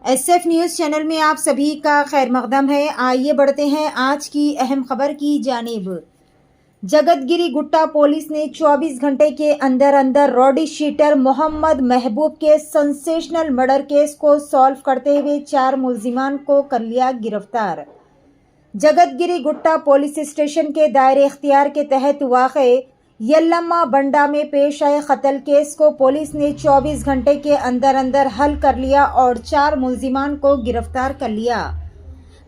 SF news channel में आप सभी का खैर मकदम है। आइए बढ़ते हैं आज की अहम खबर की जानिब। जगतगिरी गुट्टा पुलिस ने 24 घंटे के अंदर अंदर रॉडी शीटर मोहम्मद महबूब के सेंसेशनल मर्डर केस को सॉल्व करते हुए 4 मुलजिमान को कर लिया गिरफ्तार। जगतगिरी गुट्टा पुलिस स्टेशन के दायरे इख्तियार के तहत वाक़े यल्लम्मा बंडा में पेश आए कत्ल केस को पुलिस ने 24 घंटे के अंदर अंदर हल कर लिया और 4 मुलजिमान को गिरफ्तार कर लिया।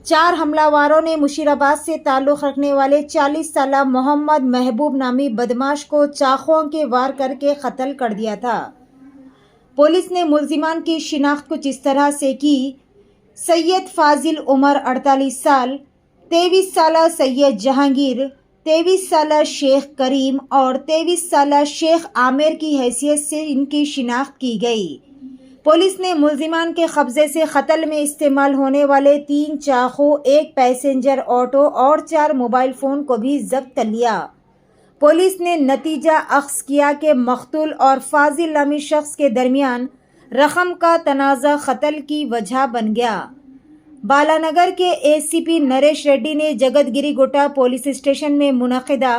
4 हमलावरों ने मुशीराबाद से ताल्लुक़ रखने वाले 40 साला मोहम्मद महबूब नामी बदमाश को चाकुओं के वार करके कत्ल कर दिया था। पुलिस ने मुलजिमान की शिनाख्त कुछ इस तरह से की। सैयद फाजिल उमर 48 साल, 23 साला सैयद जहांगीर, 23 साला शेख करीम और 23 साला शेख आमिर की हैसियत से इनकी शिनाख्त की गई। पुलिस ने मुलजिमान के कब्जे से कत्ल में इस्तेमाल होने वाले 3 चाकू, 1 पैसेंजर ऑटो और 4 मोबाइल फ़ोन को भी जब्त कर लिया। पुलिस ने नतीजा अख्ज़ किया कि मक़तूल और फाजिल नामी शख्स के दरमियान रकम का तनाज़ा कत्ल की वजह बन गया। बालानगर के एसीपी नरेश रेड्डी ने जगतगिरी गुट्टा पुलिस स्टेशन में मुनक़िदा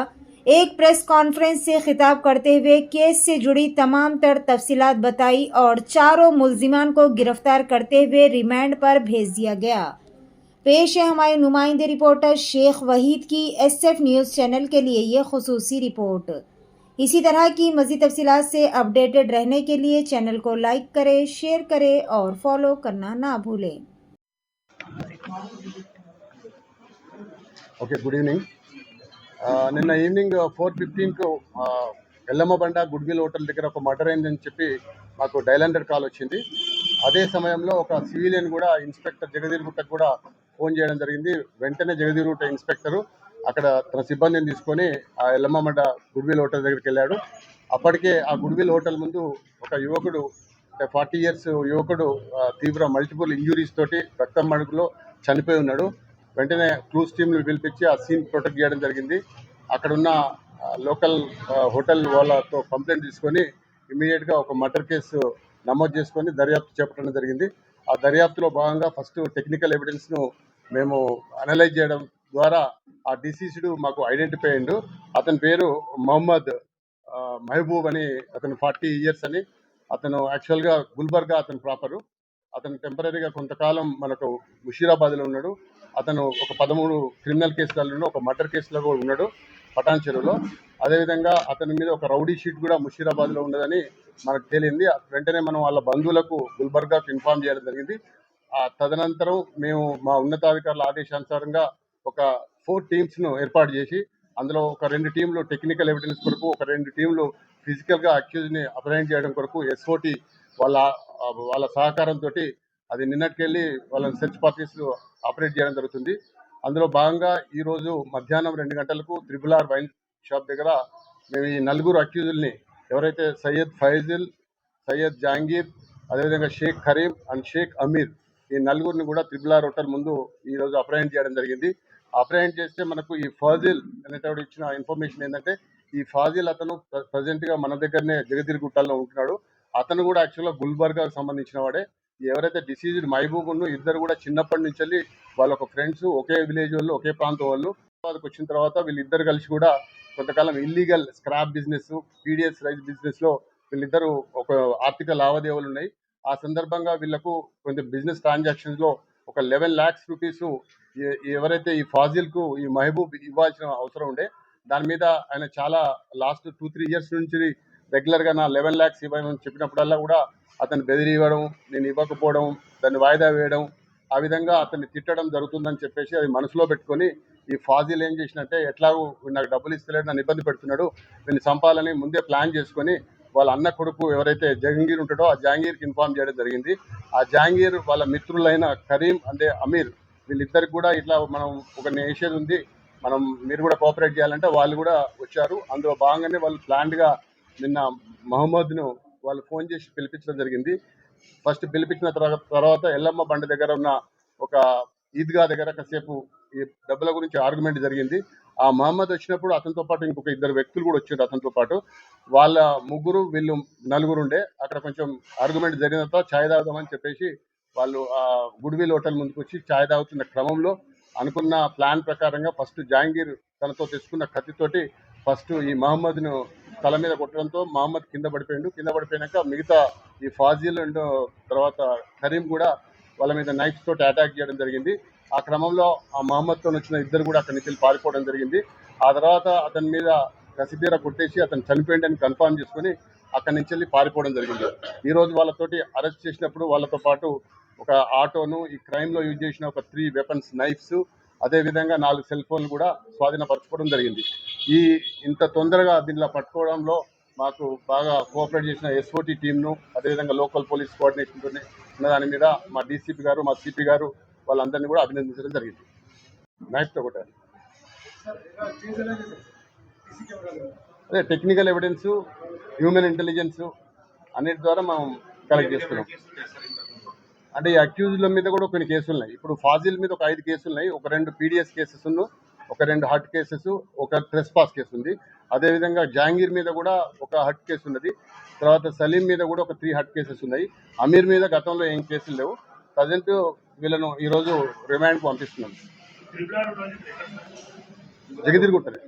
एक प्रेस कॉन्फ्रेंस से खिताब करते हुए केस से जुड़ी तमाम तर तफसीलात बताई और चारों मुलजिमान को गिरफ्तार करते हुए रिमांड पर भेज दिया गया। पेश है हमारे नुमाइंदे रिपोर्टर शेख वहीद की एसएफ न्यूज़ चैनल के लिए ये खुसूसी रिपोर्ट। इसी तरह की मज़ीद तफसीलात से अपडेटेड रहने के लिए चैनल को लाइक करें, शेयर करें और फॉलो करना ना भूलें। Okay, good evening. నిన్న ఈవినింగ్ 4:15కు ఎల్లమ్మ బండ గుడ్విల్ హోటల్ దగ్గర ఒక మర్డర్ అయిందని చెప్పి మాకు డయల్ 100 కాల్ వచ్చింది. అదే సమయంలో ఒక సివిలియన్ కూడా ఇన్స్పెక్టర్ జగదీర్గుట్టకు కూడా ఫోన్ చేయడం జరిగింది. వెంటనే జగదీర్గుట్ట ఇన్స్పెక్టరు అక్కడ తన సిబ్బందిని తీసుకొని ఆ ఎల్లమ్మ బండ గుడ్విల్ హోటల్ దగ్గరికి వెళ్ళాడు. అప్పటికే ఆ గుడ్విల్ హోటల్ ముందు ఒక యువకుడు, 40 ఇయర్స్ యువకుడు తీవ్ర మల్టిపుల్ ఇంజురీస్ తోటి రక్తం మడుగులో చనిపోయి ఉన్నాడు. వెంటనే క్లూస్ టీమ్లు పిలిపించి ఆ సీన్ ప్రొటెక్ట్ చేయడం జరిగింది. అక్కడున్న లోకల్ హోటల్ వాళ్ళతో కంప్లైంట్ తీసుకొని ఇమీడియట్గా ఒక మర్డర్ కేసు నమోదు చేసుకొని దర్యాప్తు చేపట్టడం జరిగింది. ఆ దర్యాప్తులో భాగంగా ఫస్ట్ టెక్నికల్ ఎవిడెన్స్ను మేము అనలైజ్ చేయడం ద్వారా ఆ డిసీజ్డ్ మాకు ఐడెంటిఫై అయ్యిండు. అతని పేరు మొహమ్మద్ మహబూబ్ అని, అతను 40 ఇయర్స్ అని. అతను యాక్చువల్గా గుల్బర్గా అతను ప్రాపరు. అతను టెంపరీగా కొంతకాలం మనకు ముషీరాబాద్లో ఉన్నాడు. అతను ఒక 13 క్రిమినల్ కేసులలో ఒక మర్డర్ కేసులో కూడా ఉన్నాడు పటాన్ చెరువులో. అదేవిధంగా అతని మీద ఒక రౌడీ షీట్ కూడా ముషీరాబాద్లో ఉన్నదని మనకు తేలింది. వెంటనే మనం వాళ్ళ బంధువులకు గుల్బర్గాకు ఇన్ఫార్మ్ చేయడం జరిగింది. తదనంతరం మేము మా ఉన్నతాధికారుల ఆదేశానుసారంగా ఒక 4 టీమ్స్ను ఏర్పాటు చేసి అందులో ఒక 2 టీంలు టెక్నికల్ ఎవిడెన్స్ కొరకు, ఒక 2 టీంలు ఫిజికల్గా అక్యూజ్ని అప్రహెండ్ చేయడం కొరకు ఎస్ఓటి వాళ్ళ సహకారంతో అది నిన్నటికెళ్ళి వాళ్ళని సెర్చ్ పార్టీస్ ఆపరేట్ చేయడం జరుగుతుంది. అందులో భాగంగా ఈరోజు మధ్యాహ్నం 2 గంటలకు RRR వైన్ షాప్ దగ్గర మేము ఈ 4 అక్యూజుల్ని, ఎవరైతే సయ్యద్ ఫైజిల్, సయ్యద్ జహాంగీర్, అదేవిధంగా షేక్ కరీం అండ్ షేక్ అమీర్, ఈ 4గురిని కూడా RRR హోటల్ ముందు ఈరోజు అప్రహెండ్ చేయడం జరిగింది. అప్రహెండ్ చేస్తే మనకు ఈ ఫాజిల్ అనేటప్పుడు ఇచ్చిన ఇన్ఫర్మేషన్ ఏంటంటే, ఈ ఫాజిల్ అతను ప్రజెంట్గా మన దగ్గరనే జగదీర్గుట్టలో ఉంటున్నాడు. అతను కూడా యాక్చువల్గా గుల్బర్గాకు సంబంధించిన వాడే. ఎవరైతే డిసీజ్డ్ మహబూబ్ ఇద్దరు కూడా చిన్నప్పటి నుంచి వెళ్ళి వాళ్ళ ఒక ఫ్రెండ్స్, ఒకే విలేజ్ వాళ్ళు, ఒకే ప్రాంతం వాళ్ళు. హైదరాబాద్కి వచ్చిన తర్వాత వీళ్ళిద్దరు కలిసి కూడా కొంతకాలం illegal scrap business, PDS rice బిజినెస్లో వీళ్ళిద్దరు ఒక ఆర్థిక లావాదేవీలు ఉన్నాయి. ఆ సందర్భంగా వీళ్ళకు కొంచెం బిజినెస్ ట్రాన్సాక్షన్స్లో ఒక 11 lakhs రూపీస్ ఎవరైతే ఈ ఫాజిల్కు ఈ మహబూబ్ ఇవ్వాల్సిన అవసరం ఉండే, దాని మీద ఆయన చాలా లాస్ట్ 2-3 years నుంచి రెగ్యులర్గా నా 11 lakhs ఇవ్వమని చెప్పినప్పుడల్లా కూడా అతను బెదిరి ఇవ్వడం, నేను ఇవ్వకపోవడం, దాన్ని వాయిదా వేయడం, ఆ విధంగా అతన్ని తిట్టడం జరుగుతుందని చెప్పేసి అది మనసులో పెట్టుకొని ఈ ఫాజిల్ ఏం చేసినట్టే, ఎట్లాగూ నాకు డబ్బులు ఇస్తలేడు, నన్ను ఇబ్బంది పెడుతున్నాడు, వీళ్ళని చంపాలని ముందే ప్లాన్ చేసుకొని వాళ్ళ అన్న కొడుకు ఎవరైతే జహాంగీర్ ఉంటాడో ఆ జహాంగీర్కి ఇన్ఫార్మ్ చేయడం జరిగింది. ఆ జహాంగీర్ వాళ్ళ మిత్రులైన కరీం అంటే అమీర్, వీళ్ళిద్దరికి కూడా ఇట్లా మనం ఒక వేసేది ఉంది, మీరు కూడా కోఆపరేట్ చేయాలంటే వాళ్ళు కూడా వచ్చారు. అందులో భాగంగానే వాళ్ళు ప్లాన్డ్గా నిన్న మహమ్మద్ను వాళ్ళు ఫోన్ చేసి పిలిపించడం జరిగింది. ఫస్ట్ పిలిపించిన తర్వాత ఎల్లమ్మ బండ దగ్గర ఉన్న ఒక ఈద్గా దగ్గర కాసేపు ఈ డబ్బుల గురించి ఆర్గ్యుమెంట్ జరిగింది. ఆ మహమ్మద్ వచ్చినప్పుడు అతనితో పాటు ఇంకొక 2 వ్యక్తులు కూడా వచ్చారు అతనితో పాటు. వాళ్ళ ముగ్గురు, వీళ్ళు 4 ఉండే. అక్కడ కొంచెం ఆర్గ్యుమెంట్ జరిగిన తర్వాత ఛాయ్ తాగుదామని చెప్పేసి వాళ్ళు గుడ్ విల్ హోటల్ ముందుకు వచ్చి ఛాయ్ తాగుతున్న క్రమంలో అనుకున్న ప్లాన్ ప్రకారంగా ఫస్ట్ జహాంగీర్ తనతో తెచ్చుకున్న కత్తితోటి ఫస్ట్ ఈ మహమ్మద్ను తల మీద కొట్టడంతో మహమ్మద్ కింద పడిపోయాడు. కింద పడిపోయాక మిగతా ఈ ఫాజిల్ అండ్ తర్వాత కరీం కూడా వాళ్ళ మీద నైఫ్స్ తోటి అటాక్ చేయడం జరిగింది. ఆ క్రమంలో ఆ మహమ్మద్తో వచ్చిన ఇద్దరు కూడా అక్కడి నుంచి పారిపోవడం జరిగింది. ఆ తర్వాత అతని మీద కసిదీర కొట్టేసి అతను చనిపోయిందని కన్ఫర్మ్ చేసుకుని అక్కడి నుంచి వెళ్ళి పారిపోవడం జరిగింది. ఈ రోజు వాళ్ళతోటి అరెస్ట్ చేసినప్పుడు వాళ్ళతో పాటు ఒక ఆటోను, ఈ క్రైమ్ లో యూజ్ చేసిన ఒక 3 వెపన్స్ నైఫ్స్, అదే విధంగా 4 సెల్ ఫోన్లు కూడా స్వాధీనపరచుకోవడం జరిగింది. ఇంత తొందరగా దీనిలో పట్టుకోవడంలో మాకు బాగా కోఆపరేట్ చేసిన ఎస్ఓటీ టీంను, అదేవిధంగా లోకల్ పోలీస్ కోఆర్డినేషన్ ఉన్న దాని మీద మా డీసీపీ గారు, మా సిపి గారు వాళ్ళందరినీ కూడా అభినందించడం జరిగింది. నైఫ్తో కొట్టారు. అదే టెక్నికల్ ఎవిడెన్స్, హ్యూమన్ ఇంటెలిజెన్స్ అన్నిటి ద్వారా మనం కలెక్ట్ చేసుకున్నాం. అంటే ఈ అక్యూజ్ల మీద కూడా కొన్ని కేసులు ఉన్నాయి. ఇప్పుడు ఫాజిల్ మీద ఒక 5 కేసులు ఉన్నాయి. ఒక 2 పీడిఎస్ కేసెస్ ఒక 2 హట్ కేసెస్, ఒక ట్రెస్పాస్ కేసు ఉంది. అదేవిధంగా జహాంగీర్ మీద కూడా ఒక హట్ కేసు ఉన్నది. తర్వాత సలీం మీద కూడా ఒక 3 హట్ కేసెస్ ఉన్నాయి. అమీర్ మీద గతంలో ఏం కేసులు లేవు. ప్రజెంట్ వీళ్ళను ఈరోజు రిమాండ్కు పంపిస్తున్నాం. జగదీర్ గుట్టలే.